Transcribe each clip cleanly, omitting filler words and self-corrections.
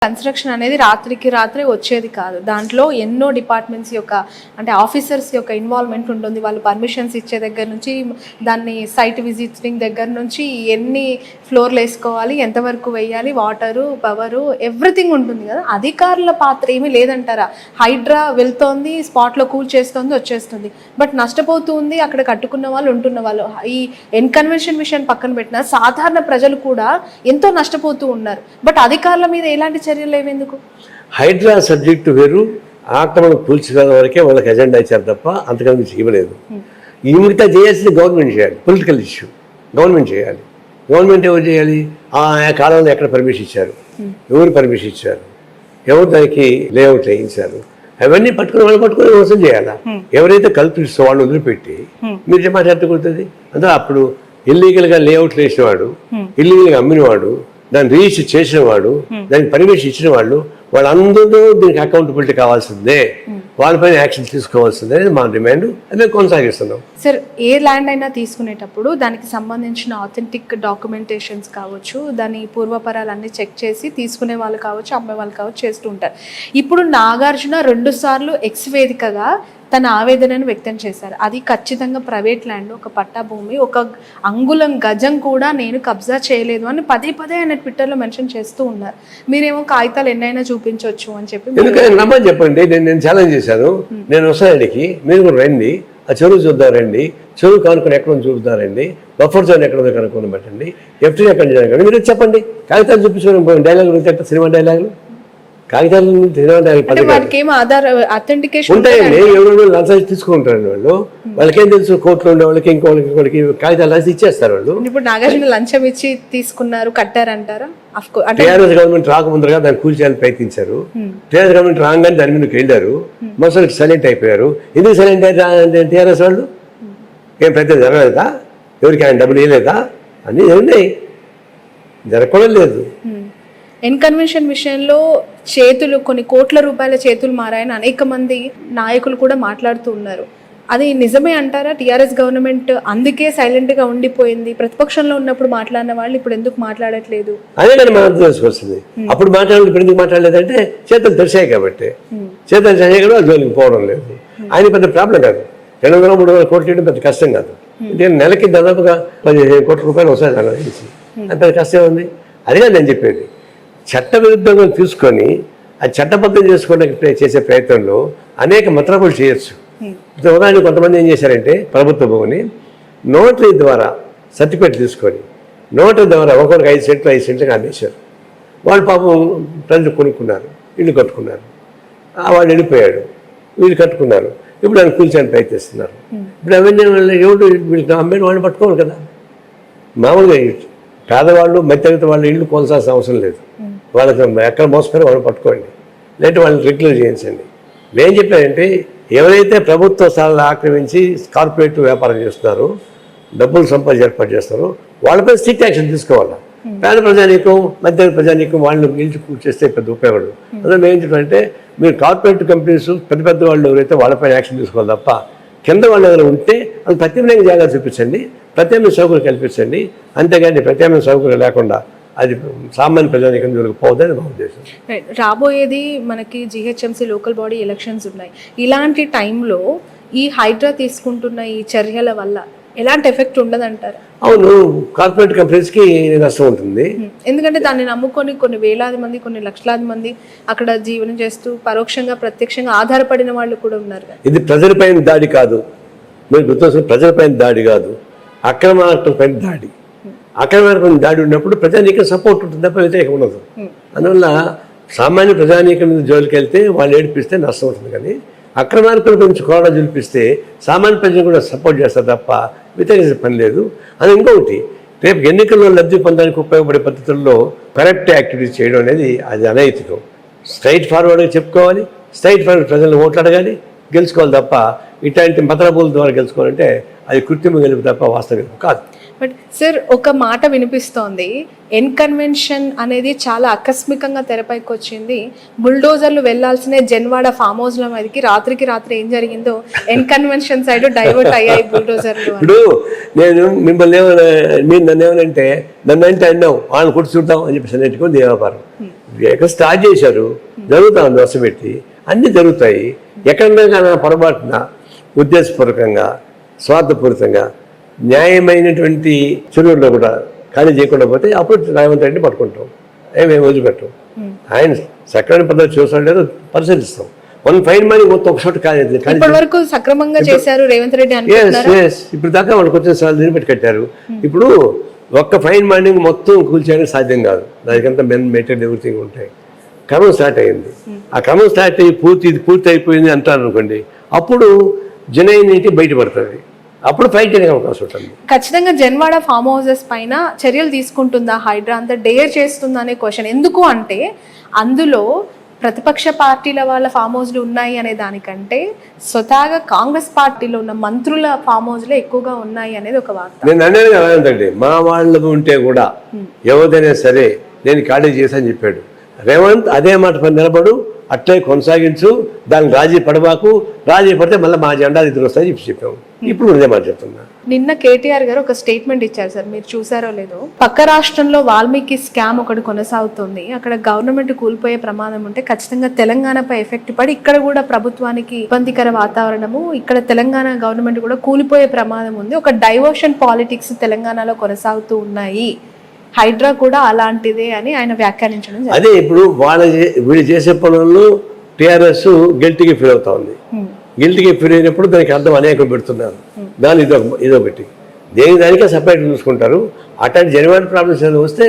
Construction అనేది రాత్రికి రాత్రే వచ్చేది కాదు. దాంట్లో ఎన్నో డిపార్ట్మెంట్స్ యొక్క అంటే ఆఫీసర్స్ యొక్క ఇన్వాల్వ్మెంట్ ఉంటుంది. వాళ్ళు పర్మిషన్స్ ఇచ్చే దగ్గర నుంచి దాన్ని సైట్ విజిటింగ్ దగ్గర నుంచి ఎన్ని ఫ్లోర్లు వేసుకోవాలి, ఎంతవరకు వేయాలి, వాటరు, పవరు, ఎవ్రీథింగ్ ఉంటుంది కదా. అధికారుల పాత్ర ఏమీ లేదంటారా? హైడ్రా వెళ్తోంది, స్పాట్లో కూల్ చేస్తుంది, వచ్చేస్తుంది, బట్ నష్టపోతుంది అక్కడ కట్టుకున్న వాళ్ళు, ఉంటున్న వాళ్ళు. ఈ ఎన్కన్వెన్షన్ విషయం పక్కన పెట్టిన సాధారణ ప్రజలు కూడా ఎంతో నష్టపోతూ ఉన్నారు. బట్ అధికారుల మీద ఎలాంటి చర్యలు లేవెందుకు? హైడ్రా సబ్జెక్టు వేరు, ఆక్రమణ కూల్చుకోవడం వరకే వాళ్ళకి ఎజెండా ఇచ్చారు తప్ప అంతకన్నా చేయలేదు. ఈ మిగతా చేయాల్సింది గవర్నమెంట్ చేయాలి. పొలిటికల్ ఇష్యూ గవర్నమెంట్ చేయాలి. గవర్నమెంట్ ఎవరు చేయాలి? ఆ కాలంలో ఎక్కడ పర్మిషన్ ఇచ్చారు, ఎవరు పర్మిషన్ ఇచ్చారు, ఎవరు దానికి లేఅవుట్ వేయించారు, అవన్నీ పట్టుకుని మోసం చేయాలా. ఎవరైతే కల్పిస్తూ వాళ్ళు వదిలిపెట్టి మీరు మాట్లాడుతుకుంటుంది అందులో అప్పుడు ఇల్లీగల్గా లేఅవుట్లు వేసినవాడు, ఇల్లీగల్గా అమ్మినవాడు, దాన్ని రిజిస్టర్ చేసిన వాడు, దానికి పర్మిషన్ ఇచ్చిన వాళ్ళు, వాళ్ళందరూ దీనికి అకౌంటబిలిటీ కావాల్సిందే, వాళ్ళపైన యాక్షన్ తీసుకోవాల్సిందే అనేది మా డిమాండ్. అదే కొనసాగిస్తున్నాం. సార్, ఏ ల్యాండ్ అయినా తీసుకునేటప్పుడు దానికి సంబంధించిన ఆథెంటిక్ డాక్యుమెంటేషన్స్ కావచ్చు, దాని పూర్వపరాలన్నీ చెక్ చేసి తీసుకునే వాళ్ళు కావచ్చు, అమ్మే వాళ్ళు కావచ్చు చేస్తూ ఉంటారు. ఇప్పుడు నాగార్జున 2 సార్లు ఎక్స్ వేదికగా తన ఆవేదనను వ్యక్తం చేశారు. అది ఖచ్చితంగా ప్రైవేట్ ల్యాండ్, ఒక పట్టా భూమి, ఒక అంగుళం గజం కూడా నేను కబ్జా చేయలేదు అని పదే ఆయన ట్విట్టర్లో మెన్షన్ చేస్తూ ఉన్నారు. మీరేమో కాగితాలు ఎన్నైనా చూపించవచ్చు అని చెప్పి చెప్పండి. నేను ఛాలెంజ్ చేశాను, నేను వస్తానికి మీరు కూడా రండి, ఆ చెరువు చూద్దాం రండి, చెరువు కానుకొని ఎక్కడ చూద్దారండి, బఫర్ జోన్ ఎక్కడ కనుక్కొని పెట్టండి, ఎఫ్టీ ఎక్కడ చేయాలి మీరు చెప్పండి. కాగితాలు చూపించుకొని డైలాగులు, సినిమా డైలాగులు, కాగితాలు ఉంటాయండి. ఎవరు లంచాలు తీసుకుంటారండి వాళ్ళు, వాళ్ళకేం తెలుసు, కోర్టులో ఉండే వాళ్ళకి ఇంకోళ్ళకి కాగితాలు రాసి ఇచ్చేస్తారు వాళ్ళు. ఇప్పుడు నాగార్జున లంచం ఇచ్చి తీసుకున్నారు, కట్టారంటారా? టీఆర్ఎస్ గవర్నమెంట్ రాకముందుగా దాన్ని కూల్చేయాలని ప్రయత్నించారు. టీఆర్ఎస్ గవర్నమెంట్ రాగానే దాని మీదకి వెళ్ళారు, మొత్తం సైలెంట్ అయిపోయారు. ఎందుకు సైలెంట్ అయ్యారు టీఆర్ఎస్ వాళ్ళు? ఏం పెద్ద జరగలేదా? ఎవరికి ఆయన డబ్బులు ఇవ్వలేదా? అన్నీ ఉన్నాయి, జరగడం లేదు. ఎన్కన్వెన్షన్ విషయంలో చేతులు, కొన్ని కోట్ల రూపాయల చేతులు మారాయని అనేక మంది నాయకులు కూడా మాట్లాడుతూ ఉన్నారు. అది నిజమే అంటారా? టీఆర్ఎస్ గవర్నమెంట్ అందుకే సైలెంట్గా ఉండిపోయింది, ప్రతిపక్షంలో ఉన్నప్పుడు మాట్లాడిన వాళ్ళు ఇప్పుడు ఎందుకు మాట్లాడట్లేదు? అదే కానీ మనం తెలుసుకొస్తుంది. అప్పుడు మాట్లాడలేదు, ఇప్పుడు ఎందుకు మాట్లాడలేదంటే చేతులు తెరిచాయి కాబట్టి. చేతులు తెరిచాయి కూడా జోలికి పోవడం లేదు. ఆయన పెద్ద ప్రాబ్లం కాదు. 200-300 కోట్లు చేయడం పెద్ద కష్టం కాదు. నెలకి దాదాపుగా 15 కోట్ల రూపాయలు వస్తాయి దాని నుంచి. అది పెద్ద కష్టం ఉంది. అదే నేను చెప్పేది. చట్ట విరుద్ధంగా తీసుకొని అది చట్టబద్ధం చేసుకోవడానికి చేసే ప్రయత్నంలో అనేక మతలబులు చేయొచ్చు. ఉదాహరణకు కొంతమంది ఏం చేశారంటే ప్రభుత్వ భూమిని నోటరీ ద్వారా సర్టిఫికేట్ తీసుకొని నోటరీ ద్వారా ఒకరికి 5 సెంట్లు 5 సెంట్లుగా అమ్మేశారు. వాళ్ళు పాపం ప్రజలు కొనుక్కున్నారు, ఇల్లు కట్టుకున్నారు. వాళ్ళు వెళ్ళిపోయాడు, వీళ్ళు కట్టుకున్నారు. ఇప్పుడు దాన్ని కూల్చడానికి ప్రయత్నిస్తున్నారు. ఇప్పుడు అవన్నీ ఎవరు వీళ్ళకి అమ్మాయిని వాళ్ళు పట్టుకోవాలి కదా. మామూలుగా పేదవాళ్ళు, మధ్యతరగతి వాళ్ళు ఇల్లు కొనసాల్సిన అవసరం లేదు. వాళ్ళకి ఎక్కడ మోసపోయారో వాళ్ళు పట్టుకోండి, లేదంటే వాళ్ళని రెగ్యులర్ చేయించండి. నేను చెప్పానంటే ఎవరైతే ప్రభుత్వ స్థలాలు ఆక్రమించి కార్పొరేట్ వ్యాపారం చేస్తున్నారో, డబ్బులు సంపాదించి ఏర్పాటు చేస్తారో వాళ్ళపై స్ట్రిక్ట్ యాక్షన్ తీసుకోవాలి. పేద ప్రజానీకం, మధ్య ప్రజానీకం వాళ్ళు నిలిచి కూర్చేస్తే పెద్ద ఉపయోగపడదు. అందులో మేము ఏం చెప్పాలంటే మీరు కార్పొరేట్ కంపెనీస్ పెద్ద వాళ్ళు ఎవరైతే వాళ్ళపైన యాక్షన్ తీసుకోవాలి తప్ప కింద వాళ్ళు ఎవరైనా ఉంటే అది ప్రత్యామ్నాయ జాగాలు చూపించండి, ప్రత్యామ్నాయ సౌకర్యం కల్పించండి. అంతేగాని ప్రత్యామ్నాయ సౌకర్యం లేకుండా అది సామాన్య ప్రజానీకం జోలికి పోదని మా ఉద్దేశం. రాబోయేది మనకి జిహెచ్ఎంసీ లోకల్ బాడీ ఎలక్షన్స్ ఉన్నాయి. ఇలాంటి టైంలో ఈ హైడ్రా తీసుకుంటున్న ఈ చర్యల వల్ల ఎలాంటి ఎఫెక్ట్ ఉండదంటారు? అవును, కార్పొరేట్ కంపెనీస్కి నష్టం ఉంటుంది. ఎందుకంటే దాన్ని నమ్ముకొని కొన్ని వేలాది మంది, కొన్ని లక్షలాది మంది అక్కడ జీవనం చేస్తూ పరోక్షంగా ప్రత్యక్షంగా ఆధారపడిన వాళ్ళు కూడా ఉన్నారు. ఇది ప్రజలపైన దాడి కాదు, మీరు గుర్తొస్తుంది, ప్రజలపైన దాడి కాదు, అక్రమార్కులపైన దాడి. అక్రమార్కులపైన దాడి ఉన్నప్పుడు ప్రజానీకం సపోర్ట్ ఉంటుంది తప్ప వ్యతిరేకం ఉండదు. అందువల్ల సామాన్య ప్రజానీకం జోలికి వెళ్తే వాళ్ళు ఏడిపిస్తే నష్టం అవుతుంది. కానీ అక్రమార్కుల గురించి కోరడా చూపిస్తే సామాన్య ప్రజలు కూడా సపోర్ట్ చేస్తారు తప్ప వ్యతిరేకించే పని లేదు. అది ఇంకొకటి, రేపు ఎన్నికల్లో లబ్ధి పొందడానికి ఉపయోగపడే పద్ధతుల్లో కరప్ట్ యాక్టివిటీస్ చేయడం అనేది అది అనైతికం. స్ట్రైట్ ఫార్వర్డ్గా చెప్పుకోవాలి, స్ట్రైట్ ఫార్వర్డ్ ప్రజలను ఓట్లు అడగాలి, గెలుచుకోవాలి తప్ప ఇట్లాంటి మతలబుల ద్వారా గెలుచుకోవాలంటే అది కృత్రిమ గెలుపు తప్ప వాస్తవ గెలుపు కాదు. బట్ సార్ ఒక మాట వినిపిస్తోంది, ఎన్కన్వెన్షన్ అనేది చాలా ఆకస్మికంగా తెరపైకి వచ్చింది. బుల్డోజర్లు వెళ్లాల్సిన జన్వాడ ఫామ్ హౌస్ల మీదకి రాత్రికి రాత్రి ఏం జరిగిందో ఎన్కన్వెన్షన్ సైడ్ డైవర్ట్ అయ్యాయి బుల్డోజర్లు. ఇప్పుడు నేను మిమ్మల్ని మీరు నన్ను ఏమనంటే నన్ను అంటే అన్నావు వాళ్ళని కూర్చుంటాం అని చెప్పేసి నెట్టుకొని దేవాపారం ఎక్కడ స్టార్ట్ చేశారు, జరుగుతా ఉంది వర్షం పెట్టి, అన్నీ జరుగుతాయి. ఎక్కడైనా పొరపాటున ఉద్దేశపూర్వకంగా స్వార్థపూరితంగా న్యాయమైనటువంటి చెరువుల్లో కూడా ఖాళీ చేయకుండా పోతే అప్పుడు రేవంత్ రెడ్డి పట్టుకుంటాం, ఏమేమి వదిలిపెట్టాం. ఆయన సక్రమైన పద్ధతి చూస్తాం లేదో పరిశీలిస్తాం. వన్ ఫైన్ మనీ మొత్తం ఒక చోట వరకు సక్రమంగా చేశారు రేవంత్ రెడ్డి. ఇప్పుడు దాకా వాళ్ళకి వచ్చిన సార్లు పెట్టి కట్టారు. ఇప్పుడు ఒక్క ఫైన్ మార్నింగ్ మొత్తం కూల్చేయడానికి సాధ్యం కాదు, దానికంతా మెటీరియల్ ఎవ్రీథింగ్ ఉంటాయి. క్రమం స్టార్ట్ అయింది. ఆ క్రమం స్టార్ట్ అయ్యి పూర్తి అయిపోయింది అంటారు అనుకోండి, అప్పుడు జనైనీటి బయటపడుతుంది, అప్పుడు ఫైట్ చేయడానికి అవకాశం ఉంటుంది. ఖచ్చితంగా జన్వాడ ఫామ్ హౌసెస్ పైన చర్యలు తీసుకుంటుందా హైడ్రా, అంత డేర్ చేస్తుందా అనే క్వశ్చన్. ఎందుకు అంటే అందులో ప్రతిపక్ష పార్టీల వాళ్ళ ఫామ్ హౌస్లు ఉన్నాయి అనే దానికంటే స్వతహాగా కాంగ్రెస్ పార్టీలో ఉన్న మంత్రుల ఫామ్ హౌస్లే ఎక్కువగా ఉన్నాయి అనేది ఒక వార్త. నేను అనేది అలాంటి మా వాళ్ళు ఉంటే కూడా ఎవరిదైనా సరే నేను ఖాళీ చేశాను చెప్పాడు రేవంత్. అదే మాట పని నిలబడు, అట్లే కొనసాగించు, దానికి రాజీ పడబాకు, రాజీ పడితే మళ్ళీ మా జెండా ఎదురు వస్తాయని చెప్పాము. ఇప్పుడు ఇదే మాట చెప్తున్నా. నిన్న కేటీఆర్ గారు ఒక స్టేట్మెంట్ ఇచ్చారు సార్, మీరు చూసారో లేదో. పక్క రాష్ట్రంలో వాల్మీకి స్కామ్ ఒకటి కొనసాగుతుంది, అక్కడ గవర్నమెంట్ కూలిపోయే ప్రమాదం ఉంటే ఖచ్చితంగా తెలంగాణపై ఎఫెక్ట్ పడి ఇక్కడ కూడా ప్రభుత్వానికి ఇబ్బందికర వాతావరణము, ఇక్కడ తెలంగాణ గవర్నమెంట్ కూడా కూలిపోయే ప్రమాదం ఉంది. ఒక డైవర్షన్ పాలిటిక్స్ తెలంగాణలో కొనసాగుతూ ఉన్నాయి, హైడ్రా కూడా అలాంటిదే అని ఆయన వ్యాఖ్యానించడం. అదే ఇప్పుడు వీళ్ళు చేసే పనుల్లో టీఆర్ఎస్ గిల్టీకి ఫీల్ అవుతా ఉంది. గిల్టీకి ఫీల్ అయినప్పుడు దానికి అర్థం అనేకం పెడుతున్నారు. దాని ఇదో పెట్టి దానికే సపరేట్ చూసుకుంటారు. అట్లాంటి జనవరి ప్రాబ్లమ్స్ ఏదైనా వస్తే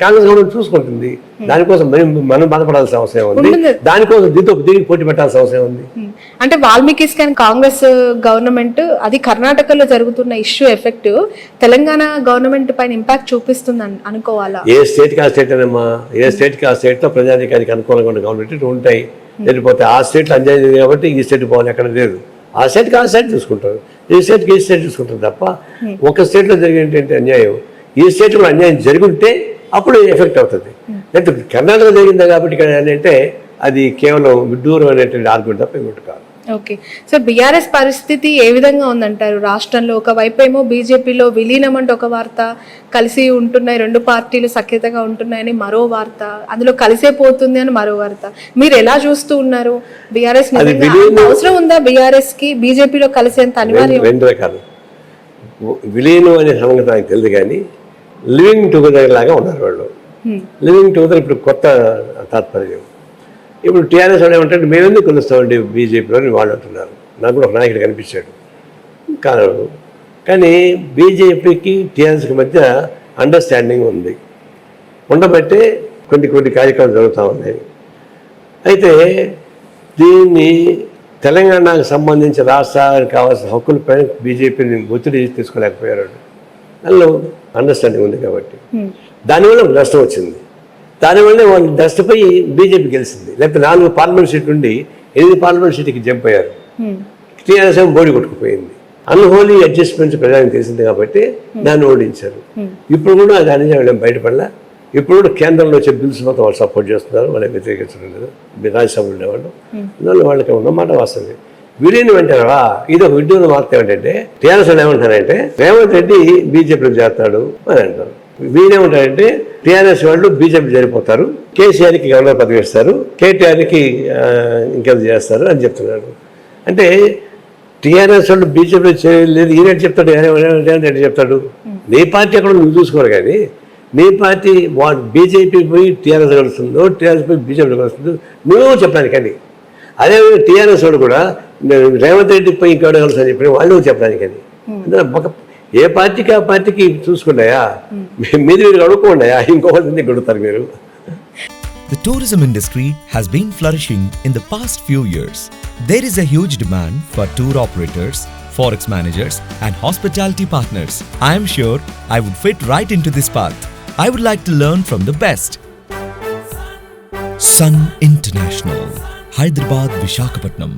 కాంగ్రెస్ గవర్నమెంట్ చూసుకుంటుంది. దానికోసం మనం బాధపడాల్సిన అవసరం ఉంది, దానికోసం దీనికి పోటీ పెట్టాల్సిన అవసరం ఉంది. అంటే వాల్మీకి స్కాన్ కాంగ్రెస్ గవర్నమెంట్ అది కర్ణాటకలో జరుగుతున్న ఇష్యూ ఎఫెక్ట్ తెలంగాణ గవర్నమెంట్ పైన ఇంపాక్ట్ చూపిస్తుంది అనుకోవాలా? ఏ స్టేట్కి ఆ స్టేట్ అనమ్మా, ఏ స్టేట్కి ఆ స్టేట్లో ప్రజాధికారికి అనుకూలంగా ఉన్న గవర్నమెంట్ ఉంటాయి. లేకపోతే ఆ స్టేట్లో అన్యాయం లేదు కాబట్టి ఈ స్టేట్ పోవాలి ఎక్కడ లేదు, ఆ స్టేట్కి ఆ స్టేట్ చూసుకుంటారు, ఈ స్టేట్కి ఈ స్టేట్ చూసుకుంటారు తప్ప ఒక స్టేట్లో జరిగినటువంటి అన్యాయం ఈ స్టేట్లో అన్యాయం జరుగుంటే అప్పుడు ఎఫెక్ట్ అవుతుంది. లేకపోతే కర్ణాటక జరిగిందా కాబట్టి ఇక్కడ అంటే అది కేవలం విడ్డూరం అనేటువంటి ఆర్గ్యుమెంట్ తప్ప ఏమిటి కాదు. ఓకే సార్, బీఆర్ఎస్ పరిస్థితి ఏ విధంగా ఉందంటారు రాష్ట్రంలో? ఒకవైపు ఏమో బీజేపీలో విలీనం అంటే ఒక వార్త, కలిసి ఉంటున్నాయి రెండు పార్టీలు సఖ్యతగా ఉంటున్నాయని మరో వార్త, అందులో కలిసే పోతుంది అని మరో వార్త. మీరు ఎలా చూస్తూ ఉన్నారు? బీఆర్ఎస్ అవసరం ఉందా బీఆర్ఎస్ కి బీజేపీలో కలిసేంత అనివార్యం? రెండు రకాలు విలీనం అనే సంగతి నాకు తెలియదు, కానీ లివింగ్ టుగెదర్ లాగా ఉన్నారు వాళ్ళు. లివింగ్ టుగెదర్ ఇప్పుడు కొత్త తాత్పర్యం. ఇప్పుడు టీఆర్ఎస్ వాళ్ళు ఏమంటే మేమెందుకు కొలుస్తామండి బీజేపీలో వాళ్ళు అంటున్నారు. నాకు కూడా ఒక నాయకుడు కనిపించాడు కాదు, కానీ బీజేపీకి టీఆర్ఎస్కి మధ్య అండర్స్టాండింగ్ ఉంది, ఉండబట్టే కొన్ని కార్యక్రమాలు జరుగుతూ ఉన్నాయి. అయితే దీన్ని తెలంగాణకు సంబంధించి రాష్ట్రానికి కావాల్సిన హక్కులపై బీజేపీని ఒత్తిడి తీసుకోలేకపోయారు. అందులో అండర్స్టాండింగ్ ఉంది కాబట్టి దానివల్ల నష్టం వచ్చింది. దానివల్ల వాళ్ళు నష్టపోయి బీజేపీ గెలిచింది. లేకపోతే 4 పార్లమెంట్ సీట్లు ఉండి 8 పార్లమెంట్ సీట్కి జంప్ అయ్యారు. టీఆర్ఎస్ బోడి కొట్టుకుపోయింది. అన్హోలీ అడ్జస్ట్మెంట్స్ ప్రజానికి తెలిసింది కాబట్టి దాన్ని ఓడించారు. ఇప్పుడు కూడా దాని నుంచి బయటపడలే. ఇప్పుడు కూడా కేంద్రంలో వచ్చే బిల్స్ మొత్తం వాళ్ళు సపోర్ట్ చేస్తున్నారు, వాళ్ళకి వ్యతిరేకించడం లేదు. రాజ్యసభలో ఉండేవాళ్ళు అందువల్ల వాళ్ళకి ఉన్నమాట వాస్తవం. విలీనం అంటారా, ఇది ఒక విడ్డూరం వార్త. ఏమిటంటే టీఆర్ఎస్ వాళ్ళు ఏమంటారంటే రేవంత్ రెడ్డి బీజేపీలో చేస్తాడు అని అంటారు. వీళ్ళేమంటారంటే టీఆర్ఎస్ వాళ్ళు బీజేపీ జరిపోతారు, కేసీఆర్కి గవర్నర్ పదవి ఇస్తారు, కేటీఆర్కి ఇంకేదో చేస్తారు అని చెప్తున్నారు. అంటే టీఆర్ఎస్ వాళ్ళు బీజేపీలో చేయలేదు ఈయన చెప్తాడు, రేవంత్ రెడ్డి చెప్తాడు. నీ పార్టీ అక్కడ నువ్వు చూసుకోరు, కానీ నీ పార్టీ బీజేపీ పోయి టీఆర్ఎస్ కలుస్తుందో టీఆర్ఎస్ పోయి బీజేపీ కలుస్తుందో నువ్వు చెప్పాను. కానీ అదేవిధంగా టీఆర్ఎస్ వాడు కూడా రేవంత్ రెడ్డి పోయి ఇంకెవడ కలుసు అని చెప్పి వాళ్ళు చెప్పడానికి. కానీ ఏ పార్టీకి ఆ పార్టీకి చూసుకున్నాయా, మీరు అడుక్కోండియా, ఇంకొకటి గడుతారు మీరు. The tourism industry has been flourishing in the past few years. There is a huge demand for tour operators, forex managers and hospitality partners. I am sure I would fit right into this path. I would like to learn from the best. Sun International, Hyderabad, Visakhapatnam.